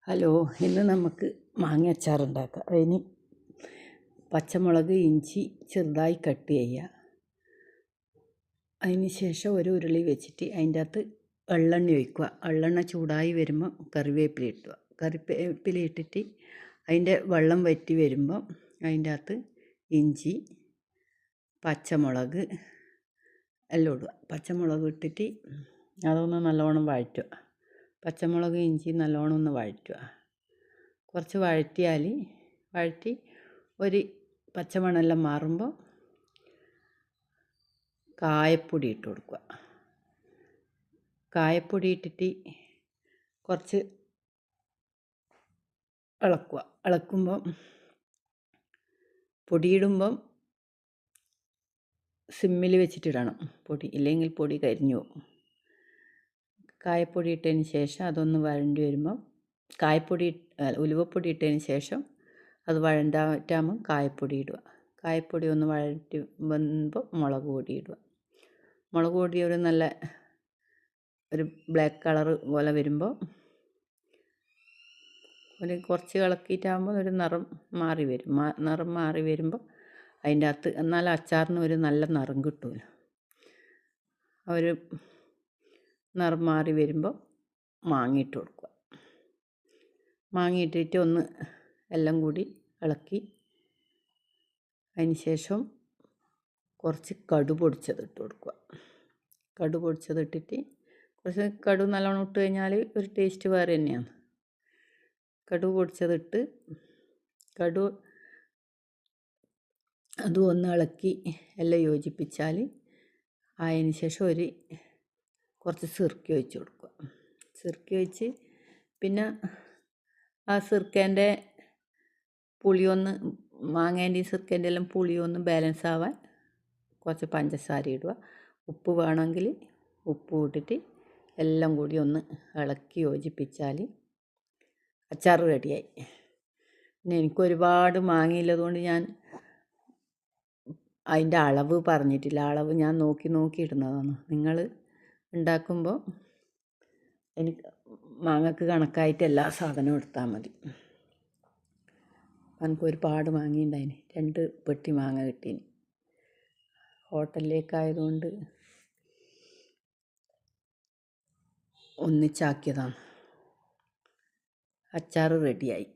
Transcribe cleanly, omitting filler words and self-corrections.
Hello, ഇന്ന് നമുക്ക് മാങ്ങ അച്ചാർ ഉണ്ടാക്കാം. അതിന് പച്ചമുളക്, ഇഞ്ചി ചെറുതായി കട്ട് ചെയ്യുക. അതിന് ശേഷം ഒരു ഉരുളി വെച്ചിട്ട് അതിൻ്റെ അകത്ത് എള്ളെണ്ണ ഒഴിക്കുക. എള്ളെണ്ണ ചൂടായി വരുമ്പോൾ കറിവേപ്പില ഇട്ടുക. കറിവേപ്പില ഇട്ടിട്ട് അതിൻ്റെ വെള്ളം വറ്റി വരുമ്പോൾ അതിൻ്റെ അകത്ത് ഇഞ്ചി, പച്ചമുളക് എല്ലാം ഇടുക. പച്ചമുളക് ഇട്ടിട്ട് അതൊന്ന് നല്ലോണം വഴറ്റുക. പച്ചമുളക് ഇഞ്ചി നല്ലോണം ഒന്ന് വഴറ്റുക. കുറച്ച് വഴറ്റി ഒരു പച്ചമണമെല്ലാം മാറുമ്പോൾ കായപ്പൊടി ഇട്ട് കൊടുക്കുക. കായപ്പൊടി ഇട്ടിട്ട് കുറച്ച് ഇളക്കുമ്പോൾ പൊടിയിടുമ്പം സിമ്മിൽ വെച്ചിട്ടിടണം. പൊടി ഇല്ലെങ്കിൽ പൊടി കരിഞ്ഞു പോകും. കായപ്പൊടി ഇട്ടതിന് ശേഷം അതൊന്ന് വഴണ്ടി വരുമ്പം ഉലുവപ്പൊടി ഇട്ടതിന് ശേഷം അത് വഴണ്ടാകുമ്പോൾ കായപ്പൊടി ഇടുക. കായപ്പൊടി ഒന്ന് വഴറ്റി വന്നുമ്പോൾ മുളക് പൊടി ഇടുക. മുളക് പൊടി ഒരു ബ്ലാക്ക് കളർ പോലെ വരുമ്പോൾ കുറച്ച് ഇളക്കിയിട്ടാകുമ്പോൾ ഒരു നിറം മാറി വരും. നിറം മാറി വരുമ്പോൾ അതിൻ്റെ അകത്ത് എന്നാൽ അച്ചാറിന് ഒരു നല്ല നിറം കിട്ടുമല്ലോ. ഒരു നിറം മാറി വരുമ്പോൾ മാങ്ങയിട്ട് കൊടുക്കുക. മാങ്ങയിട്ടിട്ട് ഒന്ന് എല്ലാം കൂടി ഇളക്കി അതിന് ശേഷം കുറച്ച് കടു പൊടിച്ചതിട്ട് കൊടുക്കുക. കടു പൊടിച്ചതിട്ടിട്ട് കുറച്ച് കടു നല്ലോണം ഇട്ട് കഴിഞ്ഞാൽ ഒരു ടേസ്റ്റ് വേറെ തന്നെയാണ്. കടു പൊടിച്ചതിട്ട് അതും ഒന്ന് ഇളക്കി എല്ലാം യോജിപ്പിച്ചാൽ അതിന് ശേഷം കുറച്ച് സിർക്ക ഒഴിച്ച് കൊടുക്കുക. സിർക്ക ഒഴിച്ച് പിന്നെ ആ സിർക്കേൻ്റെ മാങ്ങേൻ്റെയും സിർക്കേൻ്റെ എല്ലാം പുളിയൊന്ന് ബാലൻസ് ആവാൻ കുറച്ച് പഞ്ചസാര ഇടുക. ഉപ്പ് വേണമെങ്കിൽ ഉപ്പ് ഇട്ടിട്ട് എല്ലാം കൂടി ഒന്ന് ഇളക്കി യോജിപ്പിച്ചാൽ അച്ചാർ റെഡിയായി. പിന്നെ എനിക്കൊരുപാട് മാങ്ങയില്ലതുകൊണ്ട് ഞാൻ അതിൻ്റെ അളവ് പറഞ്ഞിട്ടില്ല. അളവ് ഞാൻ നോക്കി ഇടുന്നതാണ്. നിങ്ങൾ ഉണ്ടാക്കുമ്പോൾ മാങ്ങക്ക് കണക്കായിട്ട് എല്ലാ സാധനവും എടുത്താൽ മതി. എനിക്ക് ഒരുപാട് മാങ്ങയുണ്ടായിന്. 2 പെട്ടി മാങ്ങ കിട്ടീന്. ഹോട്ടലിലേക്കായതുകൊണ്ട് ഒന്നിച്ചാക്കിയതാണ്. അച്ചാർ റെഡിയായി.